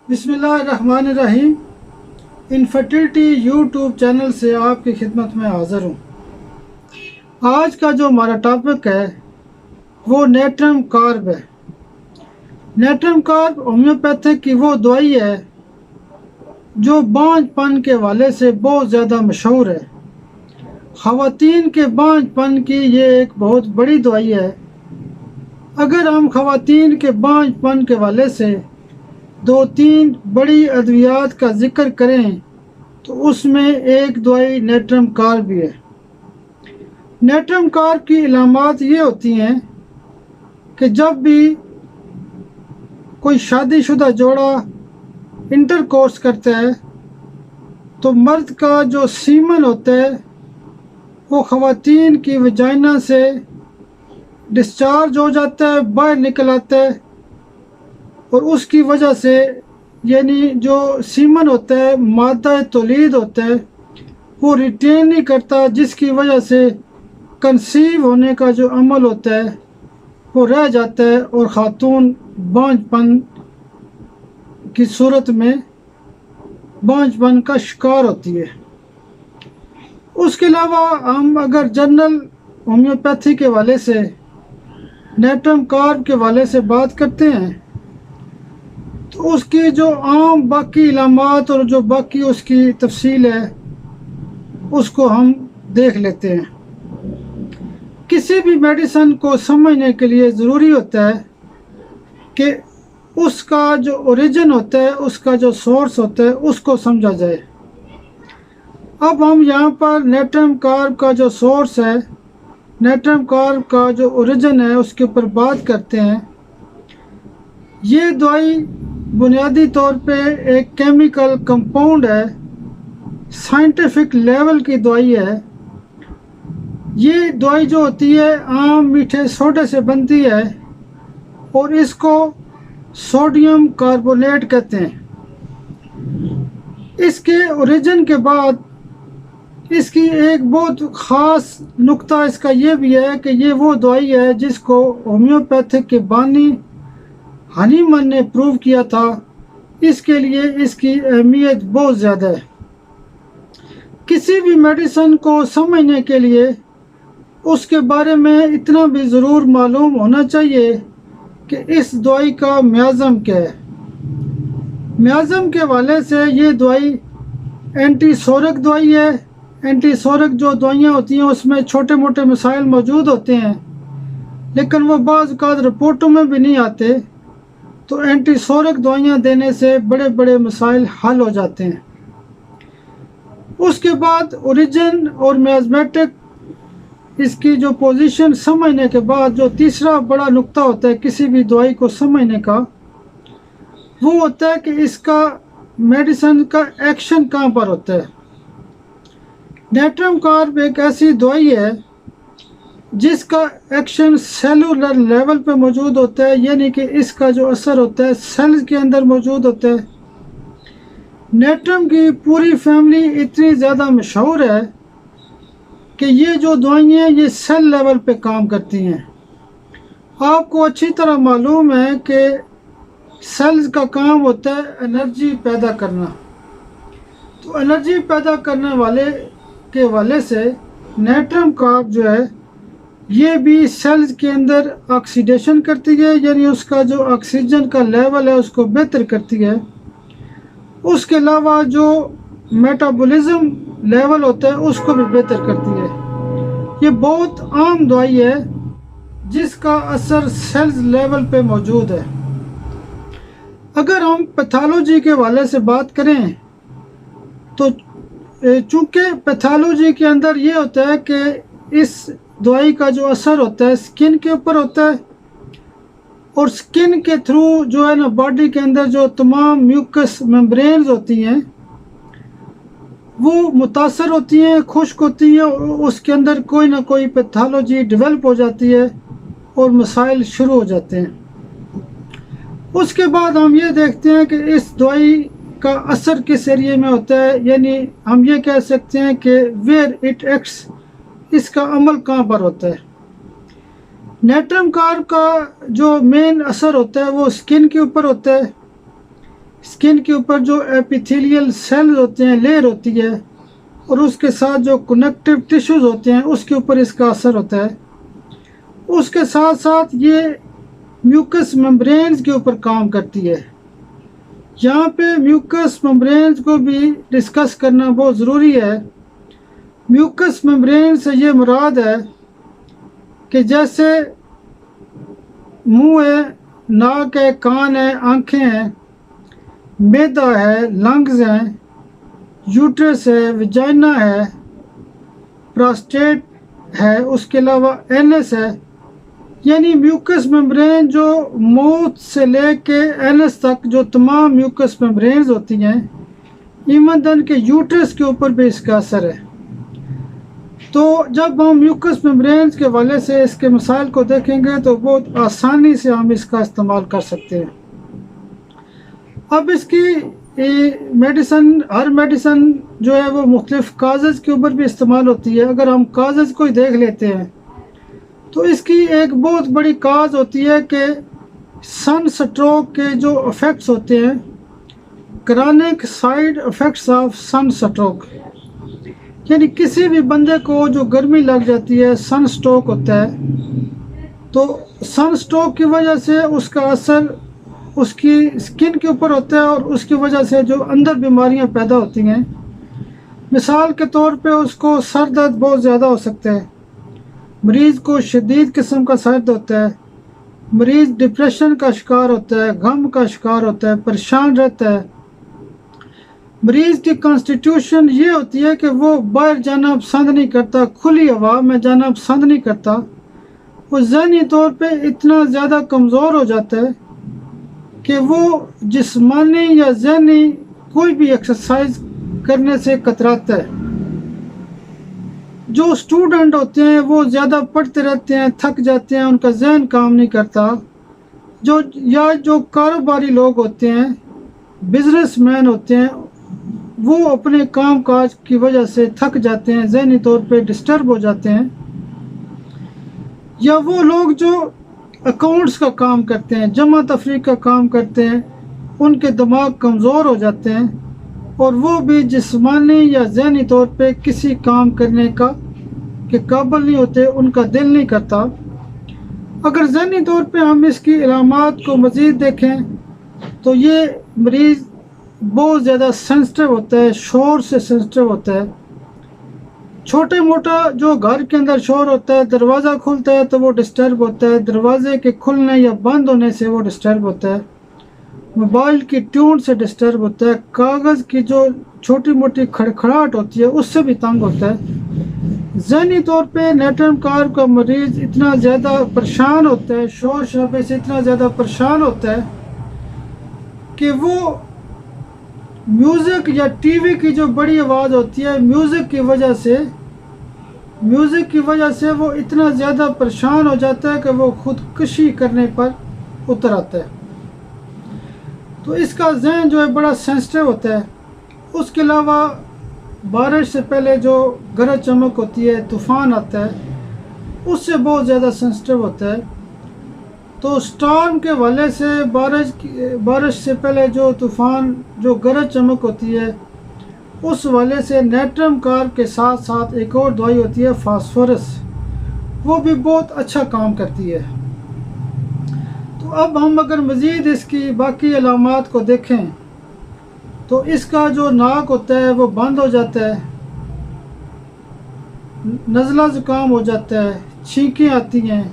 बिस्मिल्लाहिर्रहमानिर्रहीम। Infertility YouTube channel से आपकी खिदमत में हाज़िर हूँ। आज का जो हमारा टॉपिक है वो नेट्रम कार्ब है। नेट्रम कार्ब होम्योपैथिक की वो दवाई है जो बांझपन के हवाले से बहुत ज़्यादा मशहूर है। ख़वातीन के बांझपन की ये एक बहुत बड़ी दवाई है। अगर हम ख़वातीन के बांझपन के हवाले से दो तीन बड़ी अद्वियात का जिक्र करें तो उसमें एक दवाई नेट्रम कार्ब भी है। नेट्रम कार्ब की इलामात ये होती हैं कि जब भी कोई शादीशुदा जोड़ा इंटरकोर्स करता है तो मर्द का जो सीमन होता है वो ख़वातीन की वजाइना से डिस्चार्ज हो जाता है, बाहर निकल आता है, और उसकी वजह से यानी जो सीमन होता है, मादा तौलीद होता है, वो रिटेन नहीं करता, जिसकी वजह से कंसीव होने का जो अमल होता है वो रह जाता है और ख़ातून बांझपन की सूरत में बांझपन का शिकार होती है। उसके अलावा हम अगर जनरल होम्योपैथी के हवाले से नेट्रम कार्ब के हवाले से बात करते हैं तो उसकी जो आम बाकी इलामात और जो बाकी उसकी तफसील है उसको हम देख लेते हैं। किसी भी मेडिसिन को समझने के लिए ज़रूरी होता है कि उसका जो ओरिजिन होता है, उसका जो सोर्स होता है, उसको समझा जाए। अब हम यहाँ पर नेट्रम कार्ब का जो सोर्स है, नेट्रम कार्ब का जो ओरिजिन है, उसके ऊपर बात करते हैं। ये दवाई बुनियादी तौर पे एक केमिकल कंपाउंड है, साइंटिफिक लेवल की दवाई है। ये दवाई जो होती है आम मीठे सोडे से बनती है और इसको सोडियम कार्बोनेट कहते हैं। इसके ओरिजिन के बाद इसकी एक बहुत ख़ास नुक्ता इसका ये भी है कि ये वो दवाई है जिसको होम्योपैथिक के बानी हनीमन ने प्रूव किया था। इसके लिए इसकी अहमियत बहुत ज़्यादा है। किसी भी मेडिसिन को समझने के लिए उसके बारे में इतना भी ज़रूर मालूम होना चाहिए कि इस दवाई का म्याज़म क्या है। म्याज़म के हवाले से ये दवाई एंटीसोरिक दवाई है। एंटीसोरिक जो दवाइयाँ होती हैं उसमें छोटे मोटे मसाइल मौजूद होते हैं, लेकिन वो बाज़ औक़ात रिपोर्टों में भी नहीं आते। तो एंटीसोरिक दवाइयाँ देने से बड़े बड़े मसाइल हल हो जाते हैं। उसके बाद ओरिजिन और मियाज़मेटिक इसकी जो पोजीशन समझने के बाद जो तीसरा बड़ा नुक्ता होता है किसी भी दवाई को समझने का, वो होता है कि इसका मेडिसिन का एक्शन कहाँ पर होता है। नेट्रम कार्ब एक ऐसी दवाई है जिसका एक्शन सेलुलर लेवल पे मौजूद होता है, यानी कि इसका जो असर होता है सेल्स के अंदर मौजूद होता है। नेट्रम की पूरी फैमिली इतनी ज़्यादा मशहूर है कि ये जो दवाइयाँ ये सेल लेवल पे काम करती हैं। आपको अच्छी तरह मालूम है कि सेल्स का काम होता है एनर्जी पैदा करना। तो एनर्जी पैदा करने वाले के हवाले से नेट्रम कार्ब जो है ये भी सेल्स के अंदर ऑक्सीडेशन करती है, यानी उसका जो ऑक्सीजन का लेवल है उसको बेहतर करती है। उसके अलावा जो मेटाबॉलिज्म लेवल होता है उसको भी बेहतर करती है। ये बहुत आम दवाई है जिसका असर सेल्स लेवल पे मौजूद है। अगर हम पैथोलॉजी के हवाले से बात करें तो चूँकि पैथोलॉजी के अंदर ये होता है कि इस दवाई का जो असर होता है स्किन के ऊपर होता है, और स्किन के थ्रू जो है ना बॉडी के अंदर जो तमाम म्यूकस मेम्ब्रेन्स होती हैं वो मुतासर होती हैं, खुश्क होती हैं, और उसके अंदर कोई ना कोई पैथोलॉजी डेवलप हो जाती है और मसाइल शुरू हो जाते हैं। उसके बाद हम ये देखते हैं कि इस दवाई का असर किस एरिए में होता है, यानी हम ये कह सकते हैं कि वेयर इट एक्ट्स, इसका अमल कहाँ पर होता है। नेट्रम कार्ब का जो मेन असर होता है वो स्किन के ऊपर होता है। स्किन के ऊपर जो एपिथेलियल सेल्स होते हैं, लेयर होती है, और उसके साथ जो कनेक्टिव टिश्यूज़ होते हैं उसके ऊपर इसका असर होता है। उसके साथ साथ ये म्यूकस मेम्ब्रेन्स के ऊपर काम करती है। यहाँ पे म्यूकस मेम्ब्रेन्स को भी डिस्कस करना बहुत ज़रूरी है। म्यूकस मेम्ब्रेन से ये मुराद है कि जैसे मुंह है, नाक है, कान है, आँखें हैं, मैदा है, लंग्स हैं, यूट्रस है, विजाइना है, प्रोस्टेट है, उसके अलावा एनस है। यानी म्यूकस मेम्ब्रेन जो माउथ से लेके एनस तक जो तमाम म्यूकस मेम्ब्रेन्स होती हैं, इवन दन के यूट्रस के ऊपर भी इसका असर है। तो जब हम म्यूकस मेम्ब्रेन्स के हवाले से इसके मसाइल को देखेंगे तो बहुत आसानी से हम इसका इस्तेमाल कर सकते हैं। अब इसकी मेडिसन, हर मेडिसन जो है वो मुख्तलिफ काज़ज़ के ऊपर भी इस्तेमाल होती है। अगर हम काज़ज़ को ही देख लेते हैं तो इसकी एक बहुत बड़ी काज होती है कि सन स्ट्रोक के जो इफ़ेक्ट्स होते हैं, chronic side effects of sunstroke, यानी किसी भी बंदे को जो गर्मी लग जाती है, सन स्ट्रोक होता है, तो सन स्ट्रोक की वजह से उसका असर उसकी स्किन के ऊपर होता है और उसकी वजह से जो अंदर बीमारियां पैदा होती हैं। मिसाल के तौर पे उसको सर दर्द बहुत ज़्यादा हो सकता है, मरीज़ को शदीद किस्म का सर दर्द होता है, मरीज़ डिप्रेशन का शिकार होता है, गम का शिकार होता है, परेशान रहता है। मरीज़ की कॉन्स्टिट्यूशन ये होती है कि वो बाहर जाना पसंद नहीं करता, खुली हवा में जाना पसंद नहीं करता। वो ज़हनी तौर पे इतना ज़्यादा कमज़ोर हो जाता है कि वो जिस्मानी या ज़हनी कोई भी एक्सरसाइज करने से कतराता है। जो स्टूडेंट होते हैं वो ज़्यादा पढ़ते रहते हैं, थक जाते हैं, उनका जहन काम नहीं करता। जो कारोबारी लोग होते हैं, बिजनेसमैन होते हैं, वो अपने काम काज की वजह से थक जाते हैं, जहनी तौर पे डिस्टर्ब हो जाते हैं। या वो लोग जो अकाउंट्स का काम करते हैं, जमा तफरीक का काम करते हैं, उनके दिमाग कमज़ोर हो जाते हैं और वो भी जिस्मानी या ज़हनी तौर पे किसी काम करने के काबिल नहीं होते, उनका दिल नहीं करता। अगर ज़हनी तौर पे हम इसकी इलामात को मज़ीद देखें तो ये मरीज़ बहुत ज़्यादा सेंसिटिव होता है, शोर से सेंसिटिव होता है। छोटे मोटा जो घर के अंदर शोर होता है, दरवाज़ा खुलता है तो वो डिस्टर्ब होता है, दरवाजे के खुलने या बंद होने से वो डिस्टर्ब होता है, मोबाइल की ट्यून से डिस्टर्ब होता है, कागज़ की जो छोटी मोटी खड़खड़ाहट होती है उससे भी तंग होता है। ज़हनी तौर पे नेटवर्म कार का मरीज़ इतना ज़्यादा परेशान होता है, शोर शराबे से इतना ज़्यादा परेशान होता है कि वो म्यूज़िक या टीवी की जो बड़ी आवाज़ होती है, म्यूज़िक की वजह से वो इतना ज़्यादा परेशान हो जाता है कि वो खुदकुशी करने पर उतर आता है। तो इसका जहन जो है बड़ा सेंसिटिव होता है। उसके अलावा बारिश से पहले जो गरज चमक होती है, तूफ़ान आता है, उससे बहुत ज़्यादा सेंसिटिव होता है। तो स्टॉर्म के हवाले से बारिश से पहले जो तूफ़ान, जो गरज चमक होती है, उस हवाले से नेट्रम कार के साथ साथ एक और दवाई होती है फास्फोरस, वो भी बहुत अच्छा काम करती है। तो अब हम अगर मज़ीद इसकी बाकी अलामात को देखें तो इसका जो नाक होता है वो बंद हो जाता है, नज़ला ज़ुकाम हो जाता है, छींकें आती हैं।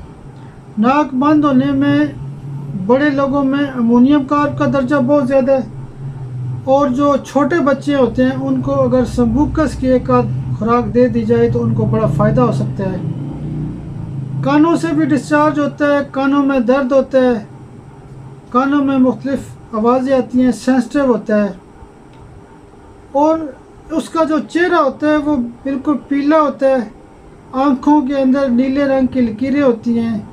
नाक बंद होने में बड़े लोगों में अमोनियम कार्ब का दर्जा बहुत ज़्यादा है, और जो छोटे बच्चे होते हैं उनको अगर संबुकस की एक आध खुराक दे दी जाए तो उनको बड़ा फ़ायदा हो सकता है। कानों से भी डिस्चार्ज होता है, कानों में दर्द होता है, कानों में मुख्तलिफ आवाज़ें आती हैं, सेंसिटिव होता है, और उसका जो चेहरा होता है वो बिल्कुल पीला होता है, आँखों के अंदर नीले रंग की लकीरें होती हैं।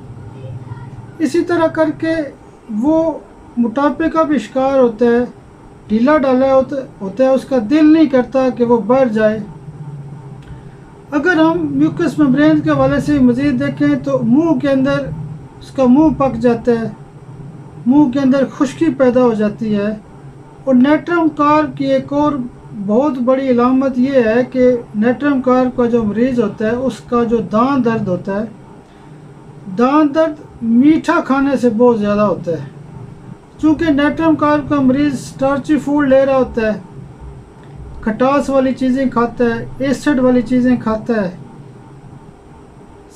इसी तरह करके वो मोटापे का भी शिकार होता है, ढीला ढाला होता है, उसका दिल नहीं करता कि वो बढ़ जाए। अगर हम म्यूकस मेम्ब्रेन के हवाले से मज़ीद देखें तो मुंह के अंदर उसका मुंह पक जाता है, मुंह के अंदर खुश्की पैदा हो जाती है, اور نیٹرم کارب کی ایک اور بہت بڑی علامت یہ ہے کہ نیٹرم کارب کا جو مریض ہوتا ہے اس کا جو دانت درد ہوتا ہے، دانت درد میٹھا کھانے سے بہت زیادہ ہوتا ہے، چونکہ نیٹرم کارب کا مریض اسٹارچی فوڈ لے رہا ہوتا ہے، کھٹاس والی چیزیں کھاتا ہے، ایسڈ والی چیزیں کھاتا ہے،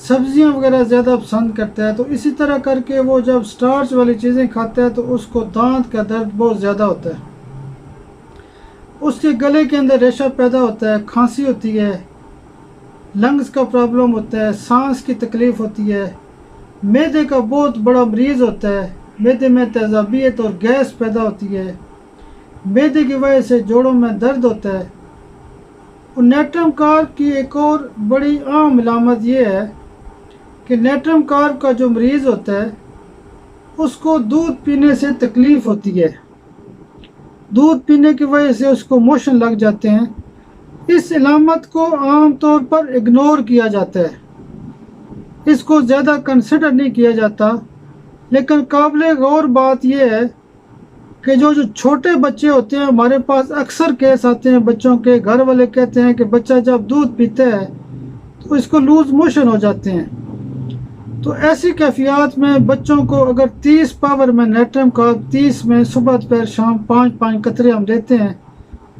سبزیاں وغیرہ زیادہ پسند کرتا ہے، تو اسی طرح کر کے وہ جب سٹارچ والی چیزیں کھاتا ہے تو اس کو دانت کا درد بہت زیادہ ہوتا ہے، اس کے گلے کے اندر ریشہ پیدا ہوتا ہے، کھانسی ہوتی ہے، لنگز کا پرابلم ہوتا ہے، سانس کی تکلیف ہوتی ہے، معدے کا بہت بڑا مریض ہوتا ہے، معدے میں تیزابیت اور گیس پیدا ہوتی ہے، معدے کی وجہ سے جوڑوں میں درد ہوتا ہے۔ اور نیٹرم کارب کی ایک اور بڑی عام علامت یہ ہے کہ نیٹرم کارب کا جو مریض ہوتا ہے اس کو دودھ پینے سے تکلیف ہوتی ہے، دودھ پینے کی وجہ سے اس کو موشن لگ جاتے ہیں۔ اس علامت کو عام طور پر اگنور کیا جاتا ہے، اس کو زیادہ کنسیڈر نہیں کیا جاتا، لیکن قابل غور بات یہ ہے کہ جو چھوٹے بچے ہوتے ہیں، ہمارے پاس اکثر کیس آتے ہیں بچوں کے، گھر والے کہتے ہیں کہ بچہ جب دودھ پیتا ہے تو اس کو لوز موشن ہو جاتے ہیں، تو ایسی کیفیات میں بچوں کو اگر 30 پاور میں نیٹرم کارب 30 میں صبح دوپہر شام 5 قطرے ہم دیتے ہیں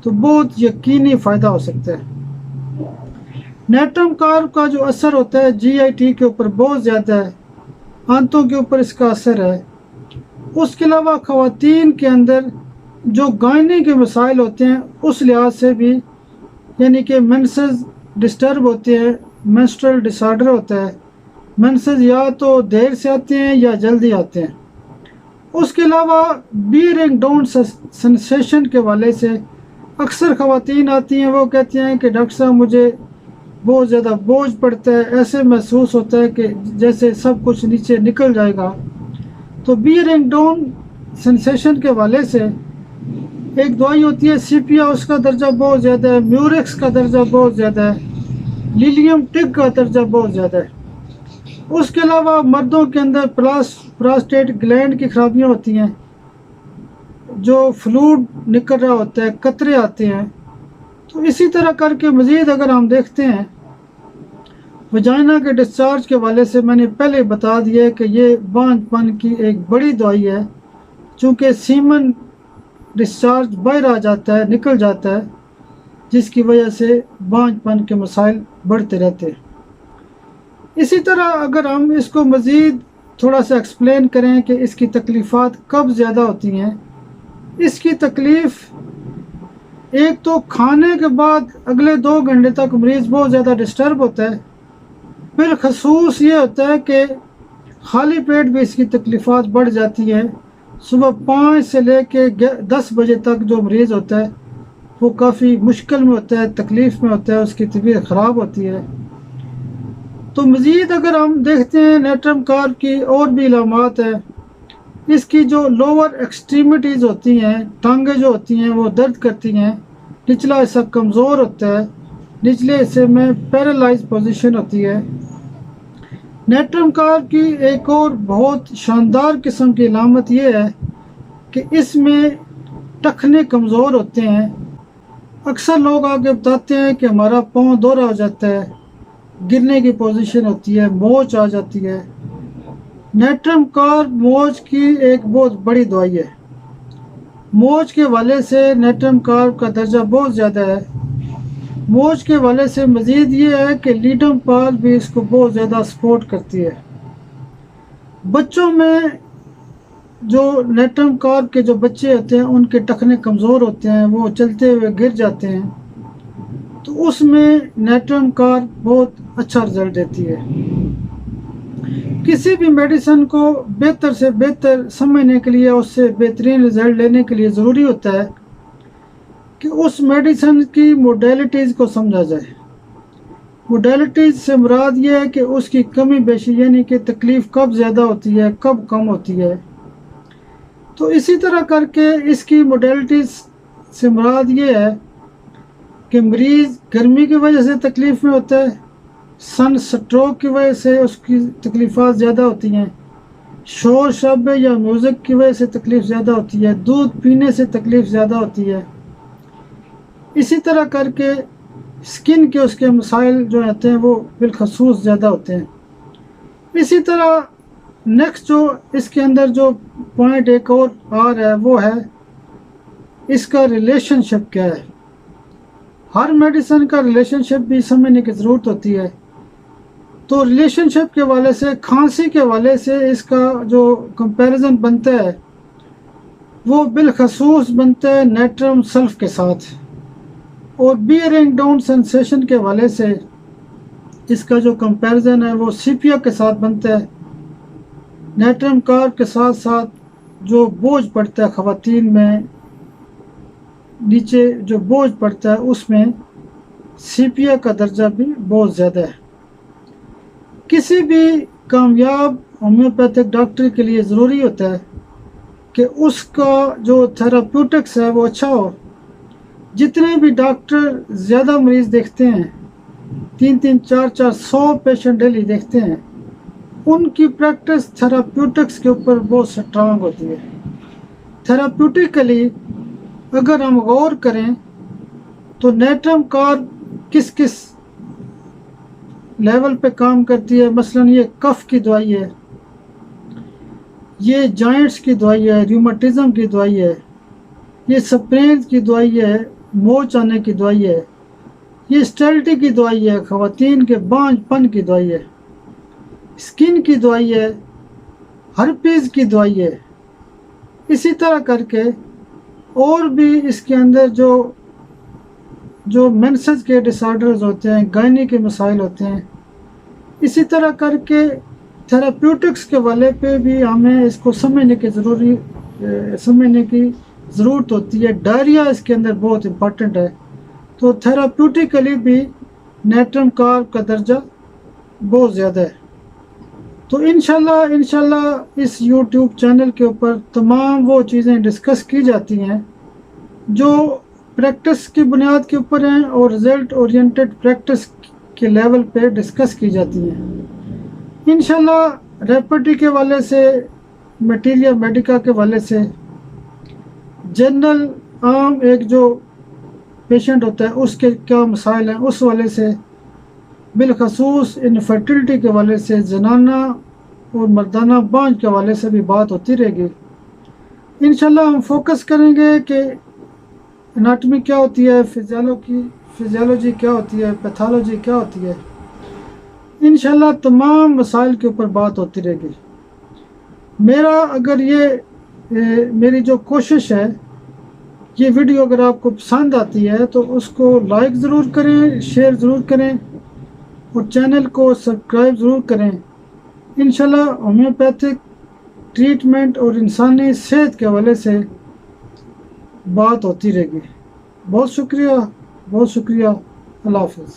تو بہت یقینی فائدہ ہو سکتا ہے۔ نیٹرم کارب کا جو اثر ہوتا ہے جی آئی ٹی کے اوپر بہت زیادہ ہے، آنتوں کے اوپر اس کا اثر ہے۔ اس کے علاوہ خواتین کے اندر جو گائنی کے مسائل ہوتے ہیں اس لحاظ سے بھی، یعنی کہ مینسز ڈسٹرب ہوتے ہیں، مینسٹرل ڈس آرڈر ہوتا ہے، مینسز یا تو دیر سے آتے ہیں یا جلدی آتے ہیں۔ اس کے علاوہ بیئرنگ ڈاؤن سنسیشن کے والے سے اکثر خواتین آتی ہیں، وہ کہتی ہیں کہ ڈاکٹر صاحب مجھے بہت زیادہ بوجھ پڑتا ہے، ایسے محسوس ہوتا ہے کہ جیسے سب کچھ نیچے نکل جائے گا۔ تو بیئرنگ ڈاؤن سنسیشن کے والے سے ایک دوائی ہوتی ہے سیپیا، اس کا درجہ بہت زیادہ ہے، میوریکس کا درجہ بہت زیادہ ہے، لیلیم ٹگ کا درجہ بہت زیادہ ہے۔ اس کے علاوہ مردوں کے اندر پراسٹیٹ گلینڈ کی خرابیاں ہوتی ہیں، جو فلوڈ نکل رہا ہوتا ہے، قطرے آتے ہیں۔ تو اسی طرح کر کے مزید اگر ہم دیکھتے ہیں وجائنا کے ڈسچارج کے والے سے، میں نے پہلے بتا دیا کہ یہ بانجھ پن کی ایک بڑی دوائی ہے، چونکہ سیمن ڈسچارج باہر آ جاتا ہے، نکل جاتا ہے، جس کی وجہ سے بانجھ پن کے مسائل بڑھتے رہتے ہیں۔ اسی طرح اگر ہم اس کو مزید تھوڑا سا ایکسپلین کریں کہ اس کی تکلیفات کب زیادہ ہوتی ہیں، اس کی تکلیف ایک تو کھانے کے بعد اگلے 2 گھنٹے تک مریض بہت زیادہ ڈسٹرب ہوتا ہے، بالخصوص یہ ہوتا ہے کہ خالی پیٹ بھی اس کی تکلیفات بڑھ جاتی ہیں۔ صبح 5 سے لے کے 10 بجے تک جو مریض ہوتا ہے وہ کافی مشکل میں ہوتا ہے، تکلیف میں ہوتا ہے، اس کی طبیعت خراب ہوتی ہے۔ تو مزید اگر ہم دیکھتے ہیں نیٹرم کارب کی اور بھی علامات ہیں، اس کی جو لوور ایکسٹریمٹیز ہوتی ہیں، ٹانگیں جو ہوتی ہیں وہ درد کرتی ہیں، نچلا حصہ کمزور ہوتا ہے، نچلے حصے میں پیرالائز پوزیشن ہوتی ہے۔ نیٹرم کارب کی ایک اور بہت شاندار قسم کی علامت یہ ہے کہ اس میں ٹخنے کمزور ہوتے ہیں۔ اکثر لوگ آگے بتاتے ہیں کہ ہمارا پاؤں دورہ ہو جاتا ہے، گرنے کی پوزیشن ہوتی ہے، موچ آ جاتی ہے۔ نیٹرم کارب موچ کی ایک بہت بڑی دوائی ہے، موچ کے والے سے نیٹرم کارب کا درجہ بہت زیادہ ہے۔ موچ کے والے سے مزید یہ ہے کہ لیڈم پال بھی اس کو بہت زیادہ سپورٹ کرتی ہے۔ بچوں میں جو نیٹرم کارب کے جو بچے ہوتے ہیں ان کے ٹخنے کمزور ہوتے ہیں، وہ چلتے ہوئے گر جاتے ہیں، تو اس میں نیٹرم کارب بہت اچھا رزلٹ دیتی ہے۔ کسی بھی میڈیسن کو بہتر سے بہتر سمجھنے کے لیے، اس سے بہترین رزلٹ لینے کے لیے ضروری ہوتا ہے کہ اس میڈیسن کی موڈیلٹیز کو سمجھا جائے۔ موڈیلٹیز سے مراد یہ ہے کہ اس کی کمی بیشی، یعنی کہ تکلیف کب زیادہ ہوتی ہے، کب کم ہوتی ہے۔ تو اسی طرح کر کے اس کی موڈیلٹیز سے مراد یہ ہے کہ مریض گرمی کی وجہ سے تکلیف میں ہوتا ہے، سن سٹروک کی وجہ سے اس کی تکلیفات زیادہ ہوتی ہیں، شور شرابے یا میوزک کی وجہ سے تکلیف زیادہ ہوتی ہے، دودھ پینے سے تکلیف زیادہ ہوتی ہے، اسی طرح کر کے سکن کے اس کے مسائل جو ہوتے ہیں وہ بالخصوص زیادہ ہوتے ہیں۔ اسی طرح نیکسٹ جو اس کے اندر جو پوائنٹ ایک اور آ رہا ہے وہ ہے اس کا ریلیشن شپ کیا ہے۔ ہر میڈیسن کا ریلیشن شپ بھی سمجھنے کی ضرورت ہوتی ہے۔ تو ریلیشن شپ کے حوالے سے، کھانسی کے حوالے سے اس کا جو کمپیریزن بنتا ہے وہ بالخصوص بنتا ہے نیٹرم سلف کے ساتھ، اور بیئرنگ ڈاؤن سینسیشن کے حوالے سے اس کا جو کمپیریزن ہے وہ سیپیا کے ساتھ بنتا ہے۔ نیٹرم کارب کے ساتھ ساتھ جو بوجھ پڑتا ہے خواتین میں، نیچے جو بوجھ پڑتا ہے اس میں سیپیا کا درجہ بھی بہت زیادہ ہے۔ کسی بھی کامیاب ہومیوپیتھک ڈاکٹر کے لیے ضروری ہوتا ہے کہ اس کا جو تھراپیوٹکس ہے وہ اچھا ہو۔ جتنے بھی ڈاکٹر زیادہ مریض دیکھتے ہیں، 300-400 پیشنٹ ڈیلی دیکھتے ہیں، ان کی پریکٹس تھراپیوٹکس کے اوپر بہت سٹرانگ ہوتی ہے۔ تھراپیوٹیکلی اگر ہم غور کریں تو نیٹرم کارب کس کس لیول پہ کام کرتی ہے، مثلا یہ کف کی دوائی ہے، یہ جوائنٹس کی دوائی ہے، ریومٹزم کی دوائی ہے، یہ سپرینز کی دوائی ہے، موچ آنے کی دوائی ہے، یہ اسٹیلٹی کی دوائی ہے، خواتین کے بانجھ پن کی دوائی ہے، اسکن کی دوائی ہے، ہرپیز کی دوائی ہے۔ اسی طرح کر کے اور بھی اس کے اندر جو مینسز کے ڈس آرڈرز ہوتے ہیں، گائنی کے مسائل ہوتے ہیں، اسی طرح کر کے تھراپیوٹکس کے والے پہ بھی ہمیں اس کو سمجھنے کی ضرورت ہوتی ہے۔ ڈائریا اس کے اندر بہت امپورٹنٹ ہے، تو تھراپیوٹیکلی بھی نیٹرم کارب کا درجہ بہت زیادہ ہے۔ تو انشاءاللہ اس یوٹیوب چینل کے اوپر تمام وہ چیزیں ڈسکس کی جاتی ہیں جو پریکٹس کی بنیاد کے اوپر ہیں اور رزلٹ اورینٹڈ پریکٹس کے لیول پہ ڈسکس کی جاتی ہیں۔ انشاءاللہ ریپٹی کے والے سے، میٹیریا میڈیکا کے والے سے، جنرل عام ایک جو پیشنٹ ہوتا ہے اس کے کیا مسائل ہیں اس والے سے، بالخصوص انفرٹیلٹی کے والے سے، زنانہ اور مردانہ بانجھ کے والے سے بھی بات ہوتی رہے گی۔ انشاءاللہ ہم فوکس کریں گے کہ اناٹمی کیا ہوتی ہے، فزیالوجی کیا ہوتی ہے، پیتھالوجی کیا ہوتی ہے۔ انشاءاللہ تمام مسائل کے اوپر بات ہوتی رہے گی۔ میری جو کوشش ہے، یہ ویڈیو اگر آپ کو پسند آتی ہے تو اس کو لائک ضرور کریں، شیئر ضرور کریں اور چینل کو سبسکرائب ضرور کریں۔ انشاءاللہ ہومیوپیتھک ٹریٹمنٹ اور انسانی صحت کے حوالے سے بات ہوتی رہے گی۔ بہت شکریہ، بہت شکریہ۔ اللہ حافظ۔